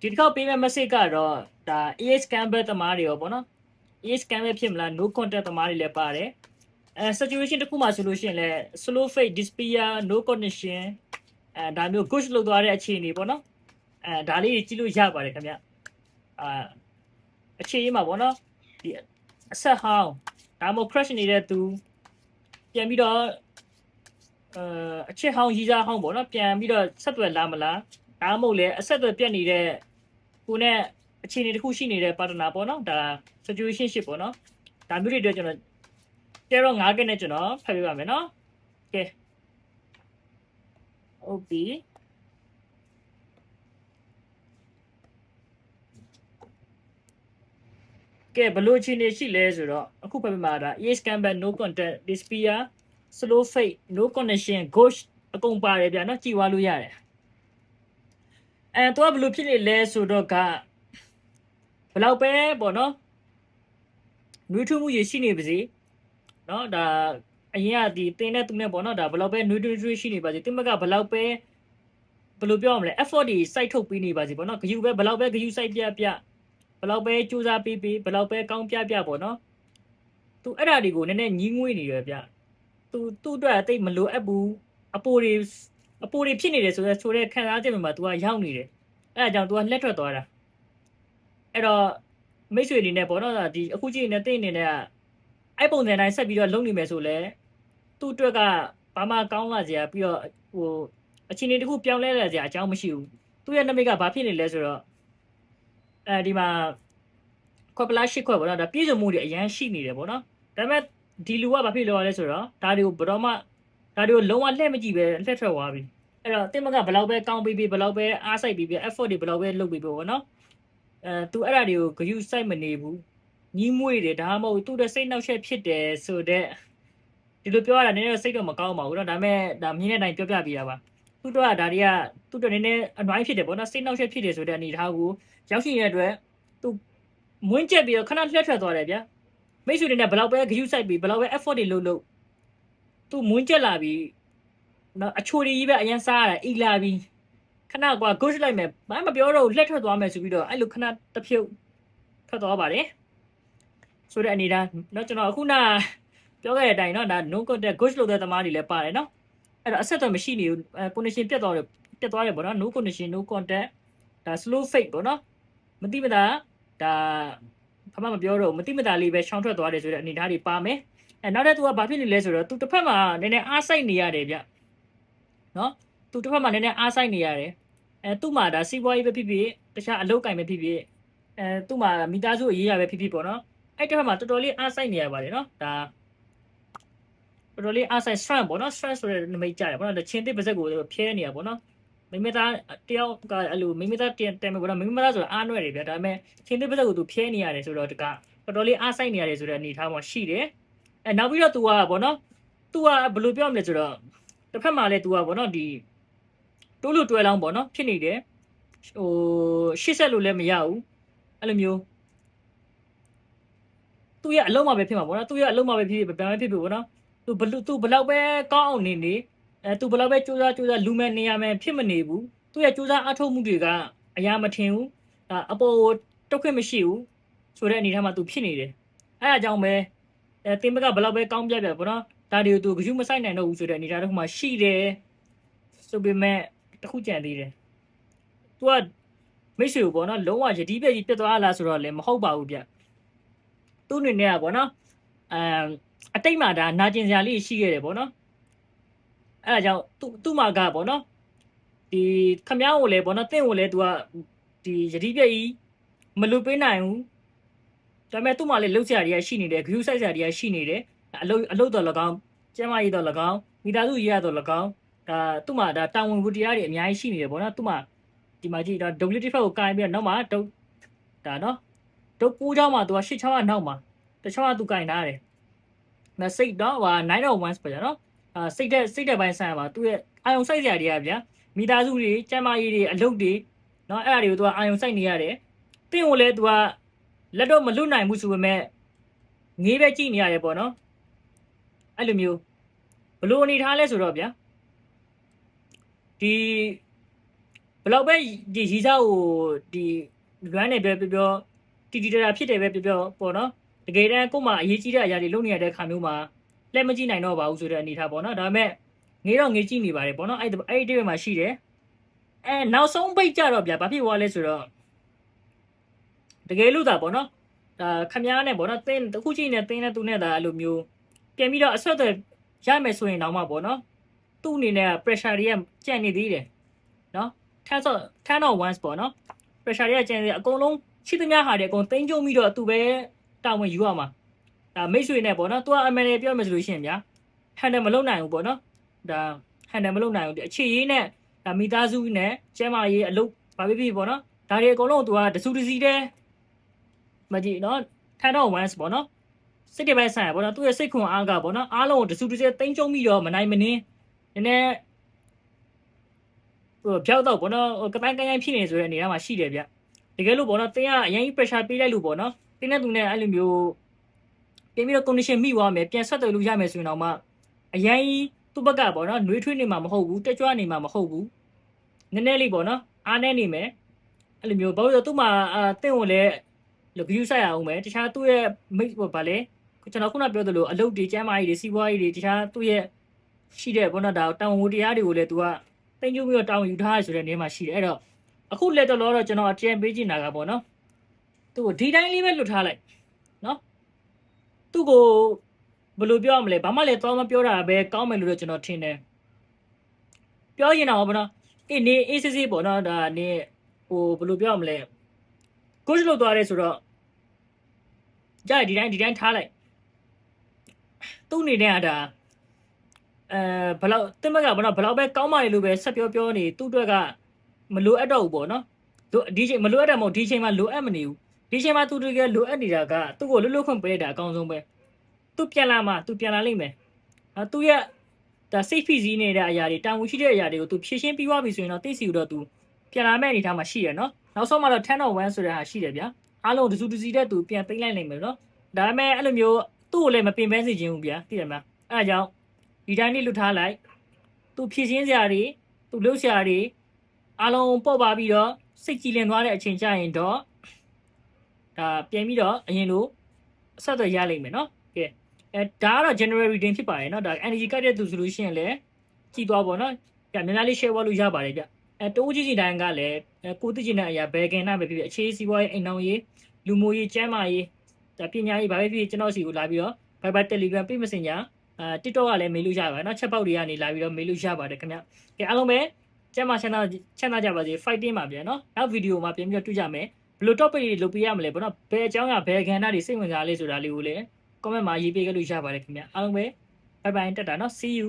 ဒီတစ်ခေါက်ပေးမဲ့ message ကတော့ဒါ AS scammer သမားတွေရောပေါ့နော် AS scammer ဖြစ်မလား no contact သမားတွေလည်းပါတယ်situation တစ်ခုမှဆိုလို့ရှိရင်လည်း slow fade disappear no connection ဒါမျိုး ghost လောက်သွားတဲ့အခြေအနေပေါ့နော်ဒါလေးကြည့်လို့ရပါတယ်ခင်ဗျအခြေအနေမှာပေါ့နော်ဒီအဆက်ဟောင်းဒါမှမဟုတ် crash နေတဲ့သူပြန်ပြီးတော့အချက်ဟောင်းရီးစားဟောင်းပေါ့နော်ပြန်ပြီးတော့ဆက်သွယ်လာမလားဒါမှမဟုတ်လေအဆက်အသွယ်ပြတ်နေတဲ့ကိုနဲ့အခြေအနေတစ်ခုရှိနေတဲ့ partner ပေါ့နော်ဒါ situationship ပေါ့နော်ဒါမျိုးတွေအတွက်ကျွန်တော်ကျတော့9ကနဲ့ကျွန်တော်ဖတ်ပြပါမယ်နော်ကဲဟုတ်ပြီကဲဘလို့အခြေအနေရှိလဲဆိုတော့အခုဖတ်ပြမှာဒါ ES Camber no contact disappear slow fade no connection ghost အကုန်ပါတယ်ဗျာနော်ကြည်ဝါလို့ရတယ်တော့ဘလို့ဖြစ်နေလဲဆိုတော့ကဘလောက်ပဲပေါ့နော်နွေးထွေးမှုရရှိနေပါစေနော်ဒါအရင်ကဒီတင်းတဲ့သူနဲ့ပေါ့နော်ဒါဘလောက်ပဲနွေးထွေးရှိနေပါစေတင်းမကဘလောက်ပဲဘယ်လိုပြောရမလဲ effort တွေစိုက်ထုတ်ပေးနေပါစေပေါ့နော်ဂယူပဲဘလောက်ပဲဂယူစိုက်ပြဘလောက်ပဲစူးစမ်းပေးဘလောက်ပဲကောင်းပြပေါ့နော်သူအဲ့ဓာတွေကိုနည်းနည်းညင်းငွေ့နေတယ်ဗျသူ့အတွက်အသိမလိုအပ်ဘူးအပိုတွေဖြစ်နေတယ်ဆိုတဲ့ခံစားချက်မှာ तू ကရောက်နေတယ်အဲ့ဒါကြောင့် तू ကလက်ထွက်သွားတာအဲ့တော့မိတ်ဆွေအနေနဲ့ပေါ့နော်ဒီအခုကြည့်နေတဲ့တင်းအနေနဲ့အဲ့ပုံစံတိုင်းဆက်ပြီးတော့လုပ်နေမယ်ဆိုလဲသူ့အတွက်ကဘာမှကောင်းလာစရာပြီးတော့ဟိုအခြေအနေတစ်ခုပြောင်းလဲလာစရာအကြောင်းမရှိဘူးသူ့ရဲ့နမိတ်ကဘာဖြစ်နေလဲဆိုတော့ဒီမှာခွက်ပလားရှစ်ခွက်ပေါ့နော်ဒါပြည့်စုံမှုတွေအရန်ရှိနေတယ်ပေါ့နော်ဒါပေမဲ့ဒီလူကဘာဖြစ်လို့လဲဆိုတော့ဒါတွေကိုဘယ်တော့မှဒါတွေကိုလုံးဝလှည့်မကြည့်ပဲလှည့်ထွက်သွားပြီအဲ့တော့တင်မကဘယ်လောက်ပဲကောင်းပြီးဘယ်လောက်ပဲအားစိုက်ပြီး effort တွေဘယ်လောက်ပဲလုပ်ပြီးပေါ့နော်သူအဲ့ဒါတွေကိုဂရုစိုက်မနေဘူးညီးမွေးတယ်ဒါမှမဟုတ်သူ့တဲ့စိတ်နှောက်ယှက်ဖြစ်တယ်ဆိုတော့ဒီလိုပြောရတာနည်းနည်းစိတ်တော့မကောင်းပါဘူးเนาะဒါပေမဲ့ဒါမြင်းတဲ့အတိုင်းပြောပြပေးတာပါသူတို့ကဒါတွေကသူ့အတွက်နည်းနည်းအနှွိုင်းဖြစ်တယ်ပေါ့နော်စိတ်နှောက်ယှက်ဖြစ်တယ်ဆိုတဲ့အနေအထားကိုရောက်ရှိနေတဲ့အတွက်သူမွင်းကျက်ပြီးတော့ခဏလှည့်ထွက်သွားတယ်ဗျာမိတ်ဆွေတွေနဲ့ဘယ်လောက်ပဲဂရုစိုက်ပြီးဘယ်လောက်ပဲ effort တွေလုပ်သူမွင်းကျက်လာပြီးနော်အချိုတွေကြီးပဲအရင်စားရတာအိလာပြီးခဏကွာ ghost လိုက်မယ်ဘာမှမပြောတော့လှည့်ထွက်သွားမယ်ဆိုပြီးတော့အဲ့လိုခဏတစ်ဖြုတ်ထွက်သွားပါတယ်ဆိုတဲ့အနေအထားเนาะကျွန်တော်အခုနပြောခဲ့တဲ့အတိုင်းเนาะဒါ no contact ghost လို့တဲ့သမားတွေလည်းပါတယ်เนาะအဲ့တော့အဆက်အသွယ်မရှိနေဘူး connection ပြတ်သွားတယ်ပေါ့နော် no connection no contact ဒါ slow fade ပေါ့နော်မတိမတာဒါဘာမှမပြောတော့မတိမတာလေးပဲရှောင်းထွက်သွားတယ်ဆိုတဲ့အနေအထားတွေပါမယ်နောက်တဲ့သူကဘာဖြစ်နေလဲဆိုတော့သူတစ်ဖက်မှာနည်းနည်းအားစိုက်နေရတယ်ဗျနော်သူတစ်ဖက်မှာနည်းနည်းအားစိုက်နေရတယ်သူ့မှာဒါစီးပွားရေးပဲဖြစ်ဖြစ်တခြားအလုပ်ကိုင်ပဲဖြစ်ဖြစ်သူ့မှာမိသားစုအရေးရပဲဖြစ်ဖြစ်ပေါ့နော်အဲ့တစ်ဖက်မှာတော်တော်လေးအားစိုက်နေရပါတယ်နော်ဒါတော်တော်လေးအားစိုက် strength ပေါ့နော် strength ဆိုတဲ့နမိတ်ကြတယ်ပေါ့နော်ချင်းတစ်ပါဇက်ကိုဖြဲနေရပေါ့နော်မိမသားတယောက်ကအဲ့လိုမိမသားတင်မယ်ပေါ့နော်မိမသားဆိုတာအားနွယ်တယ်ဗျာဒါပေမဲ့ချင်းတစ်ပါဇက်ကိုသူဖြဲနေရတယ်ဆိုတော့တကတော်တော်လေးအားစိုက်နေရတယ်ဆိုတဲ့အနေထားမှာရှိတယ်နောက်ပြီးတော့ तू ကပေါ့နော် तू ကဘယ်လိုပြောမလဲဆိုတော့တစ်ဖက်မှာလည်း तू ကပေါ့နော်ဒီတိုးလို့တွဲလောင်းပေါ့နော်ဖြစ်နေတယ်ဟိုရှစ်ဆက်လို့လည်းမရဘူးအဲ့လိုမျိုးသူ့ရဲ့အလုံးမှာပဲဖြစ်မှာပေါ့နော်သူ့ရဲ့အလုံးမှာပဲဖြစ်ပြန်ပဲဖြစ်ပေါ့နော်သူဘလောက်ပဲကောင်းအောင်နေသူဘလောက်ပဲစူးစမ်းလူမဲ့နေရမယ်ဖြစ်မနေဘူးသူ့ရဲ့စူးစမ်းအထောက်မှုတွေကအရာမထင်ဘူးအပေါ်တုတ်ခွင့်မရှိဘူးဆိုတဲ့အနေထားမှာသူဖြစ်နေတယ်အဲ့ဒါကြောင့်ပဲတင်မကဘလောက်ပဲကောင်းပြပေါ့နော်ဒါတွေကိုသူဂရုမစိုက်နိုင်တော့ဘူးဆိုတဲ့အနေထားတစ်ခုမှရှိတယ်ဆိုပေမဲ့တစ်ခုကြံသေးတယ်သူကမိတ်ဆွေကိုပေါ့နော်လုံးဝယတိပြည့်ကြီးပြတ်သွားလားဆိုတော့လည်းမဟုတ်ပါဘူးဗျသူ့အနေနဲ့ကပေါ့နော်အတိတ်မှာဒါနာကျင်စရာလေးရှိခဲ့တယ်ပေါ့နော်အဲ့ဒါကြောင့်သူ့မှာကပေါ့နော်ဒီခမောင်းကိုလည်းပေါ့နော်တင့်ကိုလည်း तू ကဒီယတိပြည့်ကြီးမလွတ်ပေးနိုင်ဘူးဒါပေမဲ့သူ့မှာလည်းလှုပ်ရှားတွေကရှိနေတယ်ဂရုစိုက်စရာတွေကရှိနေတယ်အလုပ်တော်၎င်းကျမ်းမာရေးတော်၎င်းမိသားစုရေးရတော်၎င်းဒါသူ့မှာဒါတာဝန်ဝတ္တရားတွေအများကြီးရှိနေတယ်ပေါ့နော်သူ့မှာဒီမှာကြည့်ဒါ W တစ်ဖက်ကိုကိုင်ပြီးတော့နောက်မှာဒါနော်ဒုတ်9ချောင်းမှာ तू က8ချောင်းကနောက်မှာတစ်ချောင်းက तू ကိုင်ထားတယ်မစိတ်တော့9 of 1 ပေါ့နော်စိတ်တဲ့ပိုင်းဆိုင်မှာသူ့ရဲ့အာယုံစိုက်စရာတွေကဗျာမိသားစုတွေကျမ်းမာရေးတွေအလုပ်တွေနော်အဲ့ဒါတွေကို तू ကအာယုံစိုက်နေရတယ်တင့်ကိုလည်း तू ကလက်တော့မလွတ်နိုင်ဘူးဆိုပေမဲ့ငေးပဲကြည့်နေရတယ်ပေါ့နော်အဲ့လိုမျိုးဘလို့အနေထားလဲဆိုတော့ဗျာဒီဘ လောက်ပဲဒီရီစားကိုဒီလွမ်းနေပဲပြောတီတီတာဖြစ်တယ်ပဲပြောပေါ့နော်တကယ်တမ်းကို့မှာအရေးကြီးတဲ့အရာတွေလုပ်နေရတဲ့ခါမျိုးမှာလက်မကြည့်နိုင်တော့ပါဘူးဆိုတဲ့အနေထားပေါ့နော်ဒါပေမဲ့ငေးတော့ငေးကြည့်နေပါတယ်ပေါ့နော်အဲ့ဒီဘက်မှာရှိတယ်နောက်ဆုံးပိတ်ကြတော့ဗျာဘာဖြစ်သွားလဲဆိုတော့တကယ်လို့သာပေါ့နော်ဒါခမားနဲ့ပေါ့နော်တင်းတစ်ခုချင်းနဲ့တင်းနဲ့သူနဲ့ဒါအဲ့လိုမျိုးပြန်ပြီးတော့အဆွတ်အသွယ်ရမယ်ဆိုရင်တော့မှပေါ့နော်သူ့အနေနဲ့ pressure တွေကကြံ့နေသေးတယ်နော်10 of ones ပေါ့နော် pressure တွေကကြံ့နေအကုန်လုံးရှိသမျှဟာတွေအကုန်သိမ်းကျုံပြီးတော့သူပဲတာဝန်ယူရမှာဒါမိတ်ဆွေနဲ့ပေါ့နော်သူက ML ပြောမယ်ဆိုလို့ရှိရင်ဗျာ handle မလုပ်နိုင်ဘူးပေါ့နော်ဒါ handle မလုပ်နိုင်ဘူးဒီအခြေရေးနဲ့ဒါမိသားစုနဲ့ကျဲမာရေးအလုပ်ဘာဖြစ်ဖြစ်ပေါ့နော်ဒါတွေအကုန်လုံးသူကတစုတစည်းတည်းမကြည့်နော်10 of ones ပေါ့နော်စိတ်တပိုင်းဆိုင်ရပေါ့နော်သူ့ရဲ့စိတ်ခွန်အားကပေါ့နော်အားလုံးကိုတစုတစည်းသိမ်းကျုံပြီးတော့မနိုင်မနှင်းနည်းနည်းဟိုဖြောက်တော့ပေါ့နော်ကပန်းကန်းဖြစ်နေဆိုတဲ့အနေအထားမှာရှိတယ်ဗျတကယ်လို့ပေါ့နော်တင်းကအရင် pressure ပေးလိုက်လို့ပေါ့နော်တင်းနဲ့သူနဲ့အဲ့လိုမျိုးပြင်ပြီးတော့ condition မိသွားမယ်ပြန်ဆက်တယ်လို့ရမယ်ဆိုရင်တော့မှအရင်သူ့ဘက်ကပေါ့နော်နှွေးထွေးနေမှာမဟုတ်ဘူးတက်ကြွနေမှာမဟုတ်ဘူးနည်းနည်းလေးပေါ့နော်အားနေနေမယ်အဲ့လိုမျိုးဘာလို့လဲသူ့မှာတင်းကိုလည်း view ဆက်ရအောင်မယ်တခြားသူ့ရဲ့မိတ်ဗာလဲကျွန်တော်ခုနပြောသလိုအလုပ်တွေကျမ်းမာရေးတွေစီးပွားရေးတွေတခြားသူ့ရဲ့ရှိတဲ့ဘောနော်ဒါတောင်ဝတရားတွေကိုလည်း तू ကတင်ကျုပ်ပြီးတော့တောင်ယူထားရဆိုတဲ့နေရာမှာရှိတယ်အဲ့တော့အခုလက်တော်တော့ကျွန်တော်အကြံပေးချင်တာကပေါ့နော်သူ့ကိုဒီတိုင်းလေးပဲလွတ်ထားလိုက်နော်သူ့ကိုဘယ်လိုပြောရမလဲဘာမှလည်းတော့မပြောတာပဲကောင်းမယ်လို့တော့ကျွန်တော်ထင်တယ်ပြောရင်တော့ဘောနော်နေအေးစစ်စစ်ပေါ့နော်ဒါနေဟိုဘယ်လိုပြောရမလဲကိုယ်လို့သွားရဲဆိုတော့ကြာဒီတိုင်းထားလိုက်သူ့အနေနဲ့ကဒါဘလောက်တင်မကဘောနော်ဘလောက်ပဲကောင်းပါလေလို့ပဲဆက်ပြောနေသူ့အတွက်ကမလိုအပ်တော့ဘူးပေါ့နော်ဒီချိန်မလိုအပ်တယ်မဟုတ်ဒီချိန်မှာလိုအပ်မနေဘူးဒီချိန်မှာသူတကယ်လိုအပ်နေတာကသူ့ကိုလွတ်ခွင့်ပေးတာအကောင်းဆုံးပဲသူပြန်လာမှသူပြန်လာလိမ့်မယ်သူရဲ့ဒါစိတ်ဖိစီးနေတဲ့အရာတွေတာဝန်ရှိတဲ့အရာတွေကိုသူဖြည့်ရှင်းပြီးသွားပြီဆိုရင်တော့တိတ်စီတော့သူပြန်လာမဲ့အနေထားမှာရှိရနော်နောက်ဆုံးမှတော့10 of 1ဆိုတဲ့ဟာရှိတယ်ဗျာအားလုံးတစုတစည်းတဲ့သူပြန်သိမ့်လိုက်နိုင်မယ်နော်ဒါပေမဲ့အဲ့လိုမျိုးသူ့ကိုလည်းမပင်ပန်းစေချင်ဘူးဗျာသိတယ်မလားအဲ့ဒါကြောင့်ဒီတိုင်းလေးလွတ်ထားလိုက်သူဖြည့်ရှင်းစရာတွေသူလှုပ်ရှားတွေအားလုံးပေါ့ပါပြီးတော့စိတ်ကြည်လင်သွားတဲ့အချိန်ကျရင်တော့ဒါပြန်ပြီးတော့အရင်လိုအဆက်အသွယ်ရလိမ့်မယ်နော်ကဲဒါကတော့ general reading ဖြစ်ပါတယ်နော်ဒါ energy ကတ်တဲ့သူဆိုလို့ရှိရင်လည်းကြည့်သွားပါတော့ဗျများများလေး share လို့ရပါတယ်ဗျတိုးကြီးစီတိုင်းကလည်းကိုသိချင်တဲ့အရာဘယ်ကင်နာပဲဖြစ်ဖြစ်အခြေစီးပွားရေးအိမ်အောင်ရေးလူမျိုးရေးကျန်းမာရေးဒါပညာရေးဘာပဲဖြစ်ဖြစ်ကျွန်တော်စီကိုလာပြီးတော့ Viber Telegram ပြ Messenger TikTok ကလည်းမေးလို့ရပါတယ်เนาะ chat box တွေကနေလာပြီးတော့မေးလို့ရပါတယ်ခင်ဗျကဲအားလုံးပဲကျမ်းမာချမ်းသာကြပါစေ fighting ပါဗျာเนาะနောက်ဗီဒီယိုမှာပြန်ပြီးတော့တွေ့ကြမယ်ဘယ်လို topic တွေလုပ်ပြရမလဲဗောနော်ဘယ်အကြောင်းကဘယ်ကဏ္ဍတွေစိတ်ဝင်စားလဲဆိုတာလေးကိုလည်း comment မှာရေးပေးခဲ့လို့ရပါတယ်ခင်ဗျအားလုံးပဲ bye bye တက်တာเนาะ see you